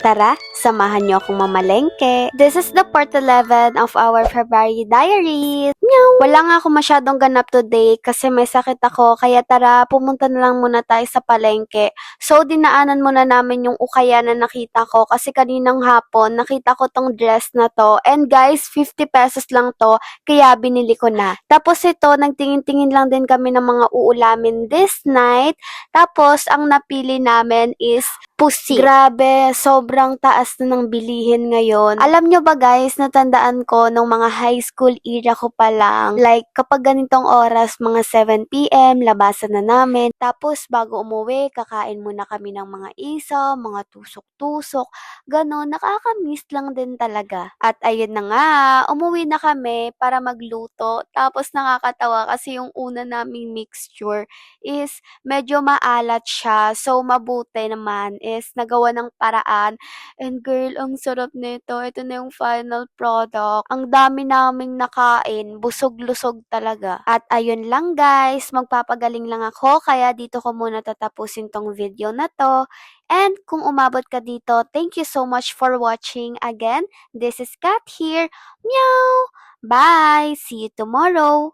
Tara, samahan niyo akong mamalengke. This is the part 11 of our February diaries. Meow! Wala nga ako masyadong ganap today kasi may sakit ako, kaya tara, pumunta na lang muna tayo sa palengke. So, dinaanan muna namin yung ukaya na nakita ko kasi kaninang hapon, nakita ko tong dress na to. And guys, 50 pesos lang to, kaya binili ko na. Tapos ito, nagtingin-tingin lang din kami ng mga uulamin this night. Tapos, ang napili namin is pusit. Grabe, sobrang taas na ng bilihin ngayon. Alam nyo ba guys, natandaan ko nung mga high school era ko pa lang, like kapag ganitong oras, mga 7 p.m., labasan na namin. Tapos bago umuwi, kakain muna kami ng mga isaw, mga tusok-tusok. Ganon, nakakamiss lang din talaga. At ayun na nga, umuwi na kami para magluto. Tapos nakakatawa kasi yung una naming mixture is medyo maalat siya. So, mabuti naman is nagawa ng paraan. And girl, ang sarap nito. Ito na yung final product. Ang dami naming nakain. Busog-lusog talaga. At ayun lang guys, magpapagaling lang ako. Kaya dito ko muna tatapusin tong video na to. And kung umabot ka dito, thank you so much for watching. Again, this is Kat here. Meow! Bye! See you tomorrow!